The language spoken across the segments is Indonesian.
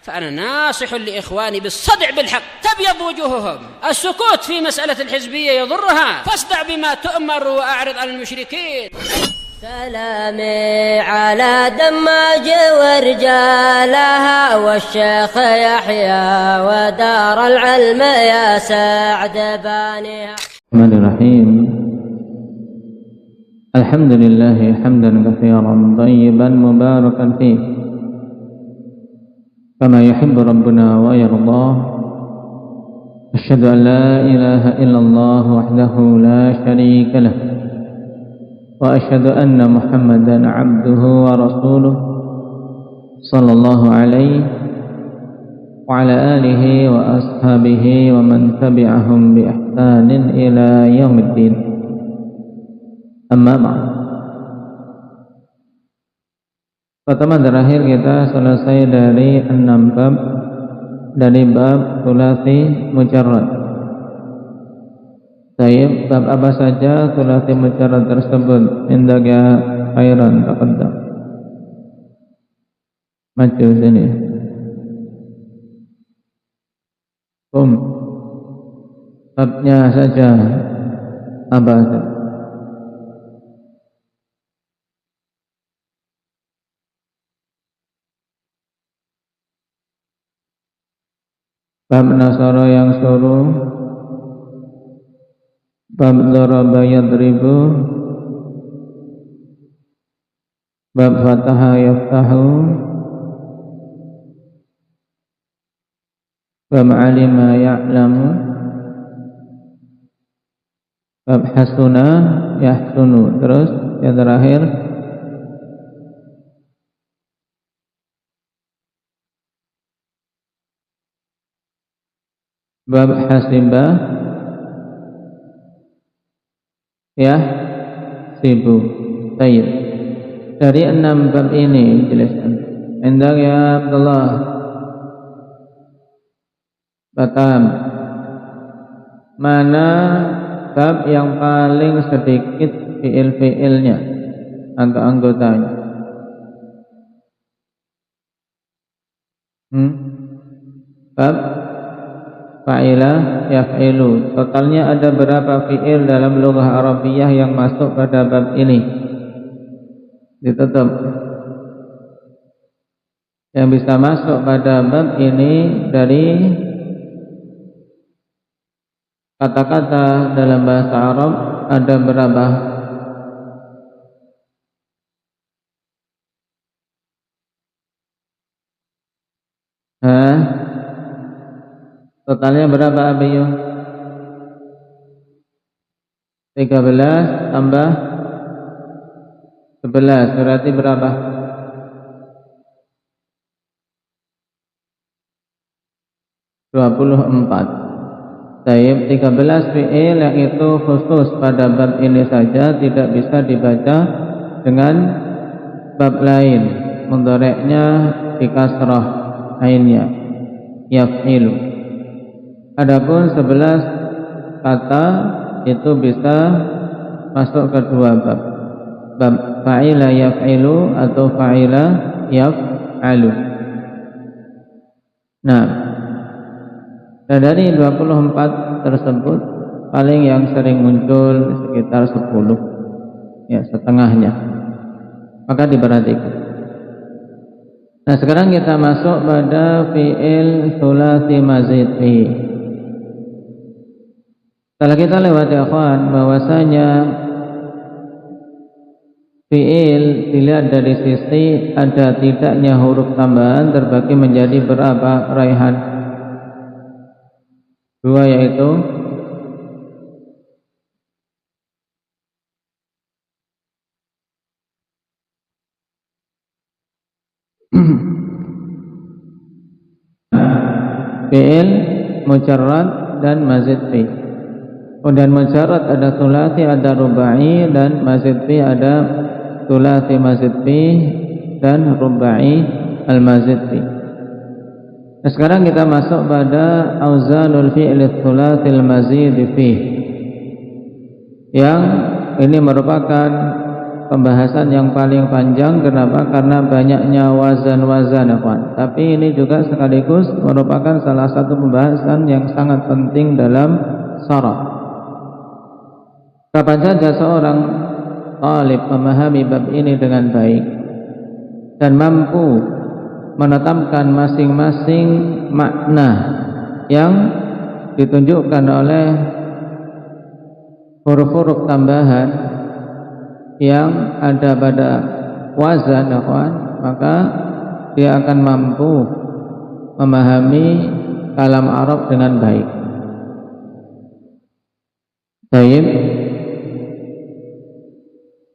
فأنا ناصح لإخواني بالصدع بالحق تبيض وجوههم. السكوت في مسألة الحزبية يضرها، فاصدع بما تؤمر وأعرض عن المشركين. سلامي على دماج ورجالها والشيخ يحيى ودار العلم يا سعد بانيها. الرحمن الرحيم. الحمد لله حمدا كثيرا طيبا مباركا فيه كما يحب ربنا ويرضى. أشهد أن لا إله إلا الله وحده لا شريك له، وأشهد أن محمدا عبده ورسوله صلى الله عليه وعلى آله وأصحابه ومن تبعهم بإحسان إلى يوم الدين. Amma ba'd. Pertemuan terakhir kita selesai dari 6 bab dari bab thulathi mujarrad. Baik, bab apa saja thulathi mujarrad tersebut? Indaka khairan taqaddam. Maju sini. Babnya saja apa saja? Bab nasara yang suruh, bab daraba yadribu, bab fataha yaftahu, bab alima ya'lamu, bab hasuna yahsunu. Terus yang terakhir bab hasibah ya sibu. Baik, dari 6 bab ini jelaskan. Endang ya Abdullah Batam, mana bab yang paling sedikit fiil-fiilnya atau anggotanya? Bab fa'ila yaf'ilu. Totalnya ada berapa fi'il dalam lughah Arabiyah yang masuk pada bab ini? Ditutup. Yang bisa masuk pada bab ini dari kata-kata dalam bahasa Arab ada berapa? Totalnya berapa Abiyu? 13 tambah 11 berarti berapa? 24. Taib 13 fi'il yang itu khusus pada bab ini saja, tidak bisa dibaca dengan bab lain. Mudhari'nya di kasrah ainnya yaf'ilu. Adapun 11 kata itu bisa masuk ke 2 bab. Bab fa'ila yaf'ilu atau fa'ila yaf'alu. Nah, dan dari 24 tersebut paling yang sering muncul sekitar 10, ya setengahnya. Maka diperhatikan. Nah, sekarang kita masuk pada fi'il thulathi mazid fi. Setelah kita lewat ya kawan, bahwasanya fi'il dilihat dari sisi ada tidaknya huruf tambahan terbagi menjadi berapa raihan? 2, yaitu fi'il mujarrad dan mazid fi. Dan mujarrad ada thulathi, ada rubai, dan mazid fi ada thulathi mazid fi dan rubai al-mazid fi. Nah, sekarang kita masuk pada auzanul fi'il thulathi al-mazid fi, yang ini merupakan pembahasan yang paling panjang. Kenapa? Karena banyaknya wazan-wazan, ikhwan. Tapi ini juga sekaligus merupakan salah satu pembahasan yang sangat penting dalam sharah. Kapan saja seorang talib memahami bab ini dengan baik dan mampu menetapkan masing-masing makna yang ditunjukkan oleh huruf-huruf tambahan yang ada pada wazan, maka dia akan mampu memahami kalam Arab dengan baik. Baik.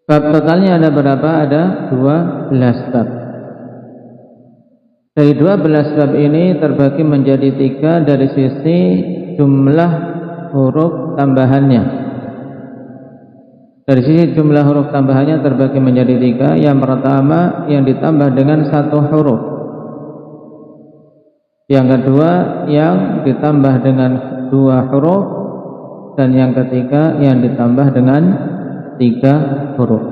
Bab totalnya ada berapa? Ada 12 bab. Dari 12 bab ini terbagi menjadi 3 dari sisi jumlah huruf tambahannya. Dari sisi jumlah huruf tambahannya terbagi menjadi 3. Yang pertama yang ditambah dengan 1 huruf. Yang kedua yang ditambah dengan 2 huruf. Dan yang ketiga yang ditambah dengan 3 huruf.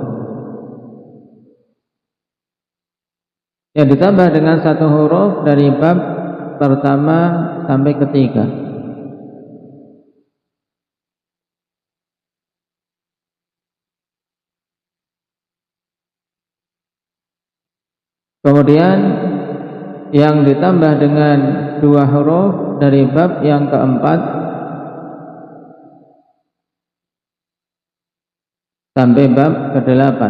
Yang ditambah dengan 1 huruf dari bab pertama sampai ketiga. Kemudian yang ditambah dengan 2 huruf dari bab yang keempat sampai bab ke-8.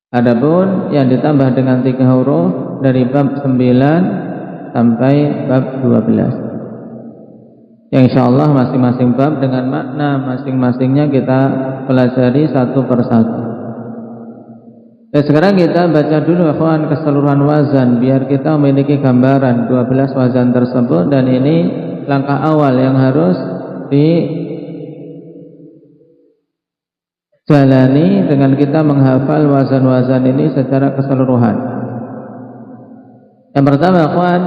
Adapun yang ditambah dengan 3 huruf dari bab 9 sampai bab 12. Yang insyaallah masing-masing bab dengan makna masing-masingnya kita pelajari satu persatu. Dan sekarang kita baca dulu ikhwan keseluruhan wazan biar kita memiliki gambaran 12 wazan tersebut, dan ini langkah awal yang harus dijalani dengan kita menghafal wazan-wazan ini secara keseluruhan. Yang pertama ikhwan,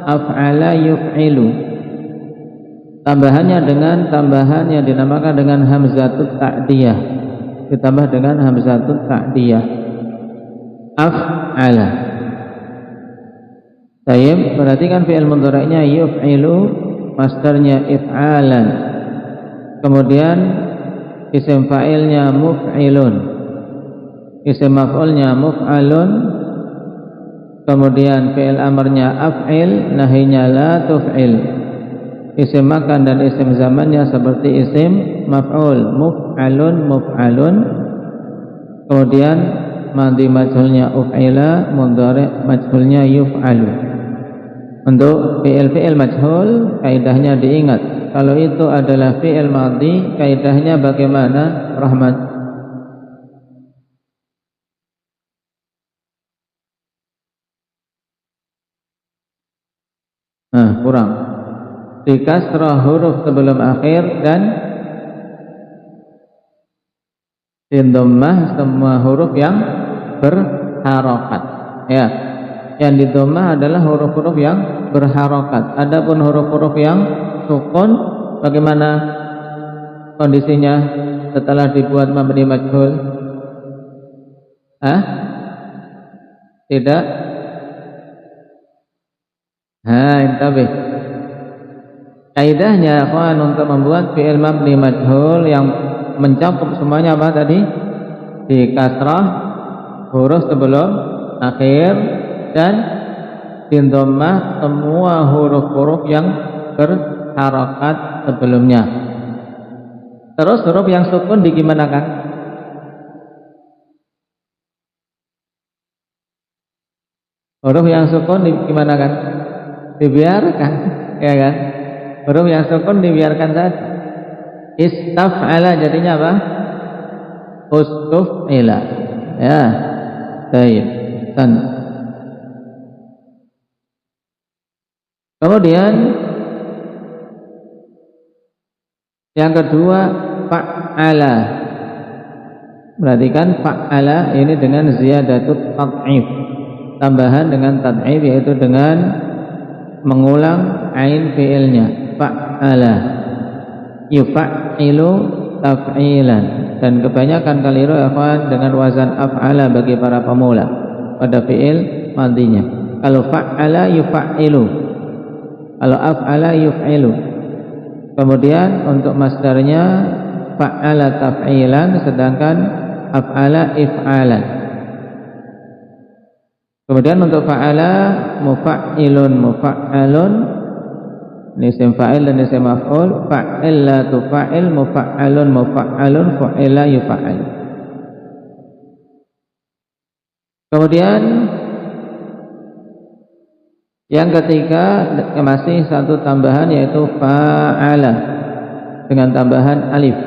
af'ala yuf'ilu. Tambahannya dengan tambahan yang dinamakan dengan hamzatut ta'diyah. Ditambah dengan hamzatut ta'diyah. Af'ala. Baik, perhatikan fi'il mudhari'nya yuf'ilu, masdarnya if'alan. Kemudian isim fa'ilnya muf'ilun. Isim maf'ulnya muf'alun. Kemudian fi'il amarnya af'il, nahinya la tuf'il. Isim makan dan isim zamannya seperti isim maf'ul, muf'alun muf'alun. Kemudian madhi majhulnya uf'ila, mudhari' majhulnya yuf'alu. Untuk fi'il majhul kaidahnya diingat. Kalau itu adalah fi'il madhi, kaidahnya bagaimana, Rahmat? Kurang. Di kasrah huruf sebelum akhir dan di dhammah semua huruf yang berharokat. Ya, yang di dhammah adalah huruf-huruf yang berharokat. Adapun huruf-huruf yang sukun, bagaimana kondisinya setelah dibuat mabni majhul? Tidak. Intabih. Kaidahnya ikhwan untuk membuat fi'il mabni majhul yang mencakup semuanya apa tadi? Di kasrah huruf sebelum akhir dan di dhammah semua huruf-huruf yang berharokat sebelumnya. Terus huruf yang sukun digimanakan? Huruf yang sukun digimanakan? Dibiarkan, ya kan? Huruf yang sukun dibiarkan saja. Istaf'ala jadinya apa? Ustuf'ila. Ya. Baik. Kemudian yang kedua fa'ala. Perhatikan fa'ala ini dengan ziyadatut tad'if. Tambahan dengan tad'if yaitu dengan mengulang ain fi'ilnya. Fa'ala. yufa'ilu taf'ilan, dan kebanyakan kaliru ikhwan dengan wazan af'ala bagi para pemula pada fi'il madhinya. Kalau fa'ala yufa'ilu, kalau af'ala yuf'ilu. Kemudian untuk masdarnya fa'ala taf'ilan, sedangkan af'ala if'alan. Kemudian untuk fa'ala mufa'ilun mufa'alun, ini isim fa'il dan isim maf'ul. Fa'il la tufa'il, mufa'alun mufa'alun, fa'ila yufa'al. Kemudian yang ketiga masih satu tambahan, yaitu fa'ala dengan tambahan alif.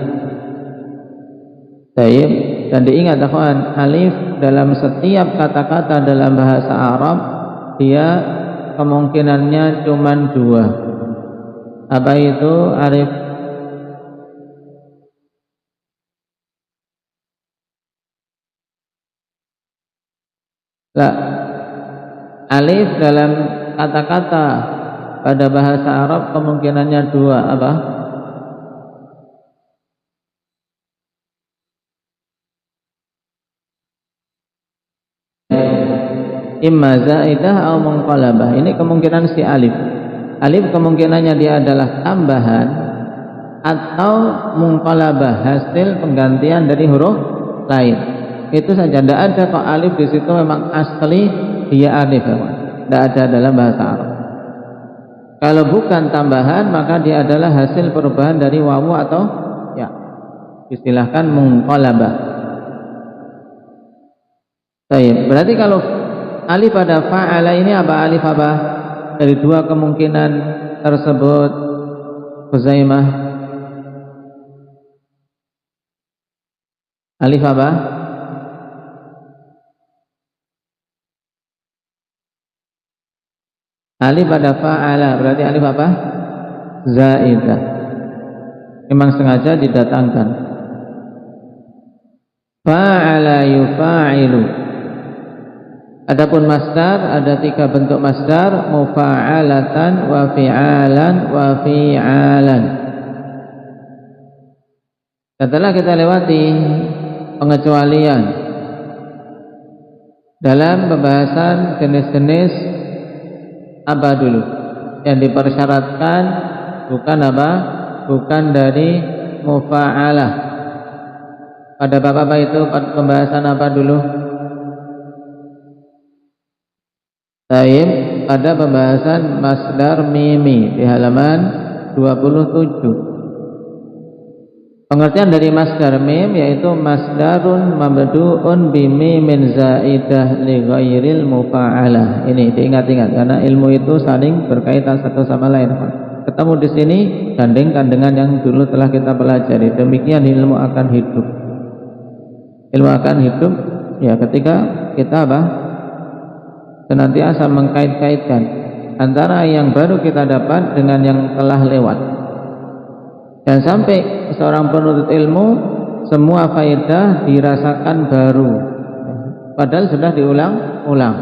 Baik, dan diingat akhwan, alif dalam setiap kata-kata dalam bahasa Arab dia kemungkinannya cuma dua. Apa itu alif? Alif dalam kata-kata pada bahasa Arab kemungkinannya dua. Apa? Imma zaidah atau munqalabah. Ini kemungkinan si alif. Alif kemungkinannya dia adalah tambahan atau munqalabah, hasil penggantian dari huruf lain. Itu saja, tidak ada kok alif di situ memang asli dia alif, tidak ada dalam bahasa Arab. Kalau bukan tambahan maka dia adalah hasil perubahan dari wawu atau ya, istilahkan munqalabah. Baik, berarti kalau alif pada fa'ala ini apa? Alif apa? Dari dua kemungkinan tersebut, Huzaimah, alif apa? Alif pada fa'ala, berarti alif apa? Zaidah. Memang sengaja didatangkan. Fa'ala yufa'ilu. Adapun masdar ada tiga bentuk masdar, mufa'alatan wa fi'alan wa fi'alan. Setelah kita lewati pengecualian dalam pembahasan jenis-jenis apa dulu yang dipersyaratkan, bukan apa? Bukan dari mufa'alah. Pada bab apa itu pembahasan apa dulu? Taib, pada pembahasan masdar mimi di halaman 27. Pengertian dari masdar mim yaitu masdarun mabdu'un bi mimin zaidah li ghairil mufa'alah. Ini diingat-ingat karena ilmu itu saling berkaitan satu sama lain. Ketemu di sini, gandengkan dengan yang dulu telah kita pelajari. Demikian ilmu akan hidup. Ilmu akan hidup ya ketika kita apa? Senantiasa mengkait-kaitkan antara yang baru kita dapat dengan yang telah lewat, dan sampai seorang penuntut ilmu semua faedah dirasakan baru, padahal sudah diulang-ulang.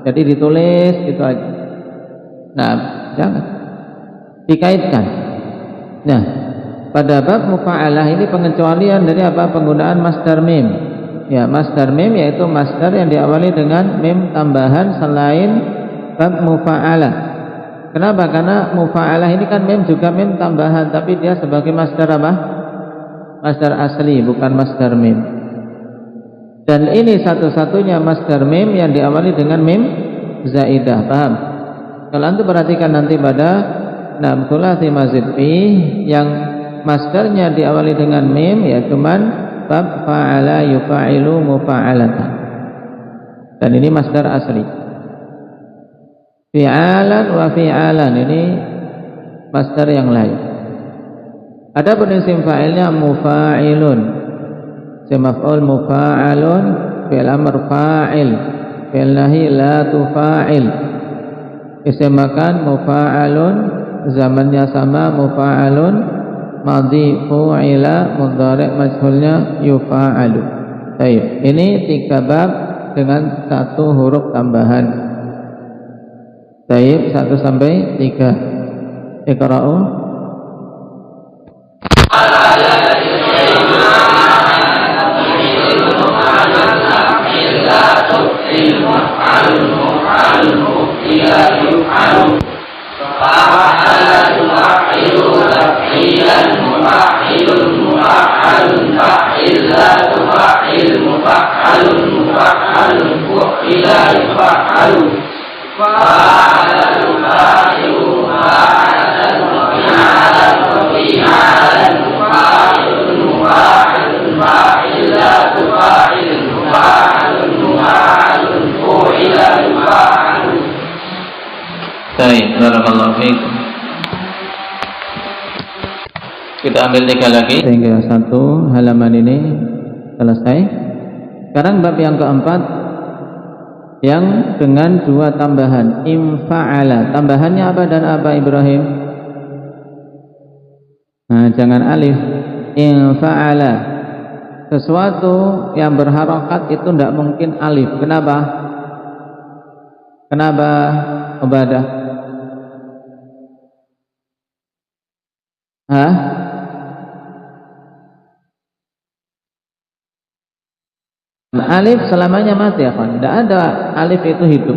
Jadi ditulis gitu aja. Nah, jangan dikaitkan. Nah, pada bab mufa'alah ini pengecualian dari apa? Penggunaan masdar mim. Ya, masdar mim yaitu masdar yang diawali dengan mim tambahan selain bab mufa'alah. Kenapa? Karena mufa'alah ini kan mim juga mim tambahan, tapi dia sebagai masdar apa? Masdar asli, bukan masdar mim. Dan ini satu-satunya masdar mim yang diawali dengan mim zaidah. Paham? Kalau antum perhatikan nanti pada thulathi mazid fi yang masdarnya diawali dengan mim ya cuman bab fa'ala yufa'ilu mufa'alatan, dan ini masdar asli. Fi'alan wa fi'alan ini masdar yang lain. Ada isim fa'ilnya mufa'ilun, isim maf'ul mufa'alun, fi'il amr fa'il, fi'il nahi la tufa'il. Isim makan mufa'alun, zamannya sama mufa'alun, madhi fu'ila, mudhari' majhulnya yufa'alu. Baik, ini 3 bab dengan 1 huruf tambahan. Baik, 1 sampai 3. Iqra'u. Baik, barakallahu fiikum. Kita ambil 3 lagi sehingga 1 halaman ini selesai. Sekarang bab yang keempat yang dengan 2 tambahan, infa'ala. Tambahannya apa dan apa, Ibrahim? Nah, jangan alif. Infa'ala. Sesuatu yang berharokat itu tidak mungkin alif. Kenapa? Kenapa, Ubadah? Hah? Alif selamanya mati ya kan? Tidak ada alif itu hidup.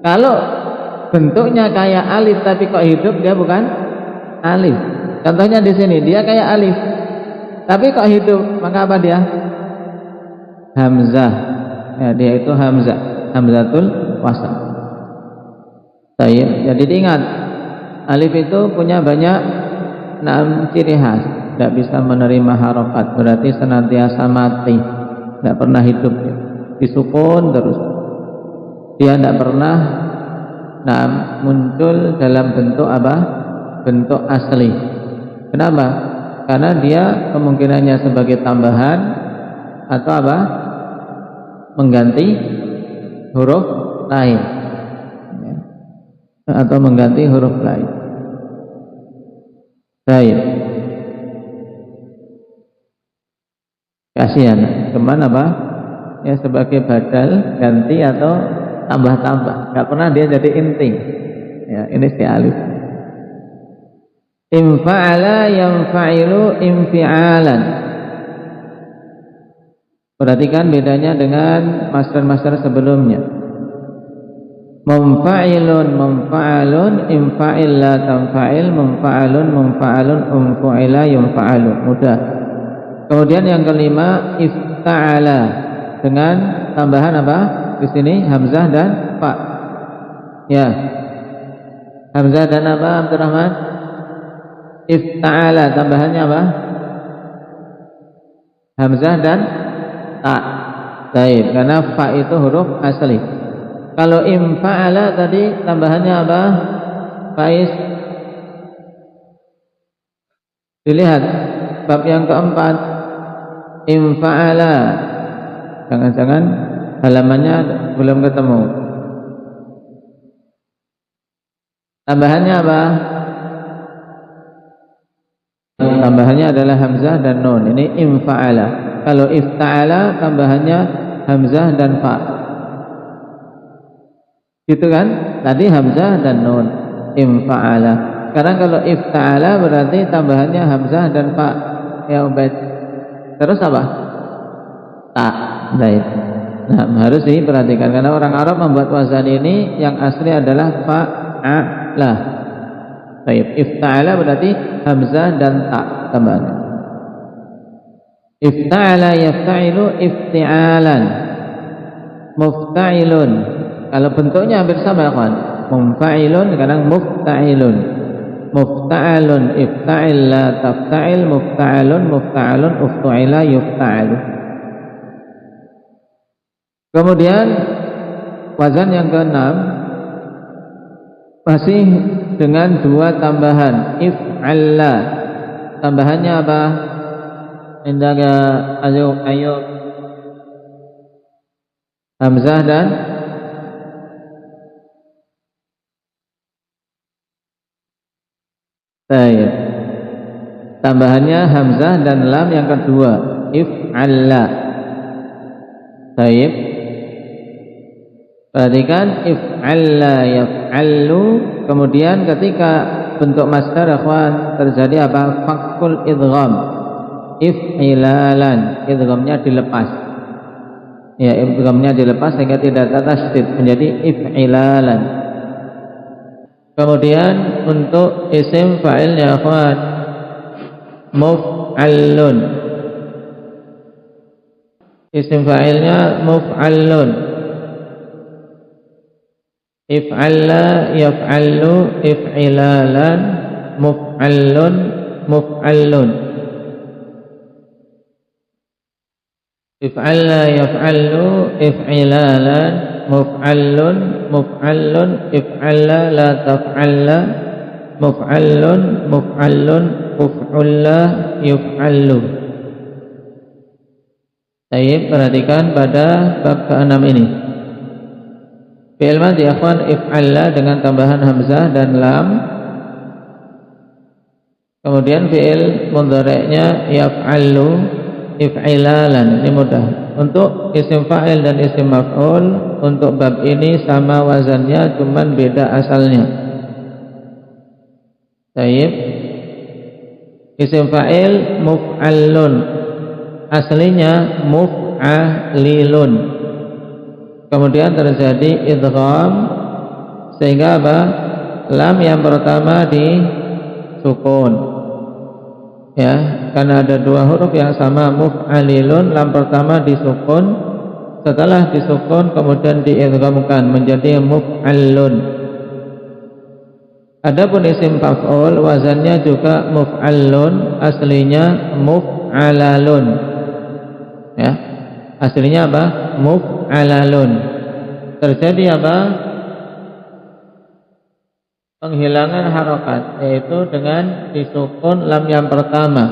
Kalau bentuknya kayak alif tapi kok hidup, dia bukan alif. Contohnya di sini, dia kayak alif tapi kok hidup, maka apa dia? Hamzah. Ya, dia itu hamzah, hamzatul wasl. Jadi diingat, alif itu punya banyak 6 ciri khas. Tidak bisa menerima harokat, berarti senantiasa mati, tidak pernah hidup, disukun terus. Dia tidak pernah muncul dalam bentuk apa? Bentuk asli. Kenapa? Karena dia kemungkinannya sebagai tambahan atau apa? Mengganti huruf lain, atau mengganti huruf lain. Baik. Kasihan, kemana Pak? Ya sebagai badal, ganti atau tambah-tambah. Gak pernah dia jadi inti. Ya, ini si alif. Infa'ala yanfa'ilu infi'alan. Perhatikan bedanya dengan master-master sebelumnya. Mumfa'ilun, mumfa'alun, infa'il la tanfa'il, mumfa'alun, mumfa'alun, umfu'ila, yumfa'alu. Mudah. Kemudian yang kelima, ifta'ala, dengan tambahan apa? Di sini hamzah dan fa. Ya. Hamzah dan apa, Abdurrahman? Ifta'ala, tambahannya apa? Hamzah dan ta. Baik, karena fa itu huruf asli. Kalau infa'ala tadi tambahannya apa? Faiz. Dilihat bab yang keempat, infa'ala. Jangan-jangan halamannya belum ketemu. Tambahannya apa? Tambahannya adalah hamzah dan nun. Ini infa'ala. Kalau ifta'ala tambahannya hamzah dan fa. Gitu kan? Tadi hamzah dan nun, infa'ala. Sekarang kalau ifta'ala berarti tambahannya hamzah dan fa. Ya Ubaid. Terus apa? Ta. Baik. Nah, harus diperhatikan karena orang Arab membuat wazan ini yang asli adalah fa'ala. Baik. Ifta'ala berarti hamzah dan ta tambahannya. Ifta'ala yafta'ilu ifti'alan. Mufta'ilun. Kalau bentuknya hampir sama ya kawan. Mumfa'ilun kadang mufta'ilun. Mufta'alun, ifta'il la tafta'il, mufta'alun, mufta'alun, uftu'ila, yufta'alu. Kemudian wazan yang ke-6 masih dengan 2 tambahan, if'alla. Tambahannya apa? Indaga Ayub. Hamzah dan Baik. Tambahannya hamzah dan lam yang kedua, if'alla. Baik. Perhatikan if'alla yaf'allu. Kemudian ketika bentuk masdar ikhwan terjadi apa? Fakul idgham, if'ilalan, idghamnya dilepas. Ya, idghamnya dilepas sehingga tidak tasydid, menjadi if'ilalan. Kemudian untuk isim fa'ilnya ikhwan, muf'allun. Isim fa'ilnya muf'allun. If'alla, yaf'allu, if'ilalan, muf'allun, muf'allun. If'alla, yaf'allu, if'ilalan, muf'allun, muf'allun, if'alla, la taf'alla, muf'allun, muf'allun, uf'ulla, yuf'allu. Baik, perhatikan pada bab ke-6 ini. Fi'il madhi akhwan if'alla dengan tambahan hamzah dan lam. Kemudian fi'il mudhari'nya yaf'allu, if'ilalan. Ini mudah. Untuk isim fa'il dan isim maf'ul untuk bab ini sama wazannya, cuman beda asalnya. Baik. Isim fa'il muf'allun, aslinya muf'alilun. Kemudian terjadi idgham sehingga apa? Lam yang pertama disukun. Ya, karena ada dua huruf yang sama muf'alilun, lam pertama disukun, setelah disukun kemudian diidghamkan menjadi muf'allun. Adapun isim maf'ul wazannya juga muf'allun, aslinya muf'alalun. Ya. Aslinya apa? Muf'alalun. Terjadi apa? Penghilangan harokat, yaitu dengan disukun lam yang pertama,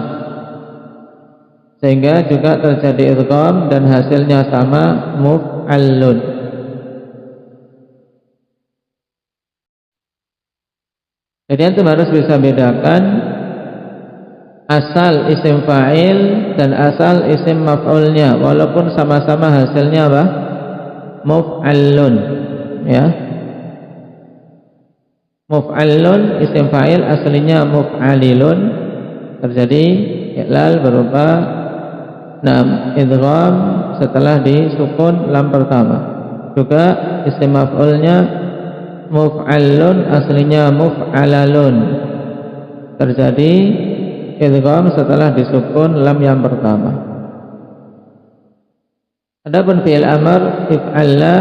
sehingga juga terjadi idgham dan hasilnya sama muf'allun. Jadi antum harus bisa bedakan asal isim fa'il dan asal isim maf'ulnya, walaupun sama-sama hasilnya apa? Muf'allun. Ya. Muf'allun isim fa'il aslinya muf'alilun, terjadi i'lal berupa idgham setelah disukun lam pertama. Juga isim maf'ulnya muf'allun aslinya muf'alalun, terjadi idgham setelah disukun lam yang pertama. Adapun fi'il amr if'alla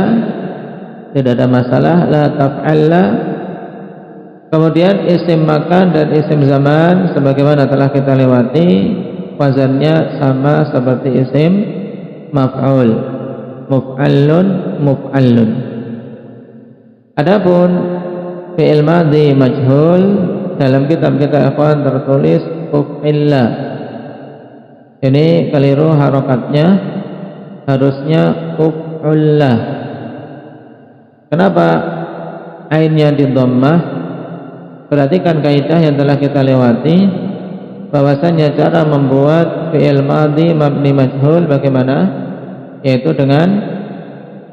tidak ada masalah, la taf'alla. Kemudian isim makan dan isim zaman sebagaimana telah kita lewati, wazannya sama seperti isim maf'ul, muf'allun, muf'allun. Adapun fi'il madhi majhul, dalam kitab kita ikhwan tertulis uf'illa. Ini keliru harokatnya, harusnya uf'ullah. Kenapa ainnya di dhammah? Perhatikan kaidah yang telah kita lewati, bahwasanya cara membuat fi'il madhi mabni majhul bagaimana? Yaitu dengan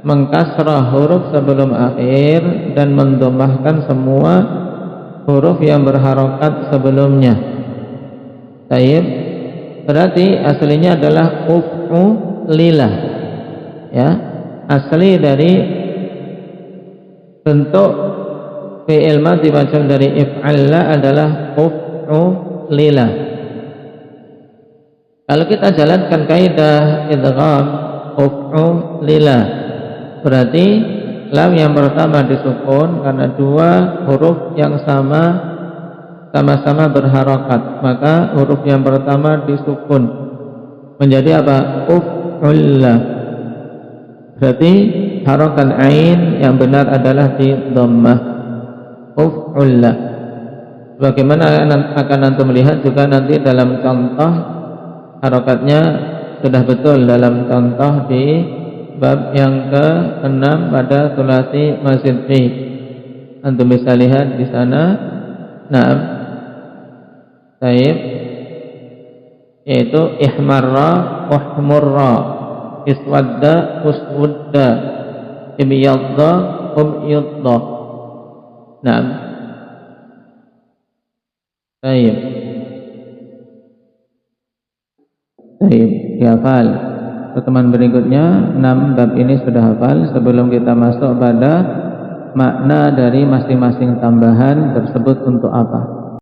mengkasrah huruf sebelum akhir dan mendomahkan semua huruf yang berharokat sebelumnya. Baik, berarti aslinya adalah uf'ulilah. Ya, asli dari bentuk fi'il madhi majhul dari if'alla adalah uf'ulilah. Kalau kita jalankan kaidah idgham uf'ulilah, berarti lam yang pertama disukun karena dua huruf yang sama-sama berharokat, maka huruf yang pertama disukun menjadi apa? Uf'ullah. Berarti harokat ain yang benar adalah di dhammah, uf'ullah. Bagaimana akan antum melihat juga nanti dalam contoh harokatnya sudah betul dalam contoh di bab yang ke-6 pada sulasi mazid fi. Antum bisa lihat di sana. Naam. Baik. Yaitu ihmarra, uhmurra, iswadda, uswudda, imyadda, umyadda. Naam. Baik. Baik, dihafal. Pertemuan berikutnya 6 bab ini sudah hafal. Sebelum kita masuk pada makna dari masing-masing tambahan tersebut untuk apa?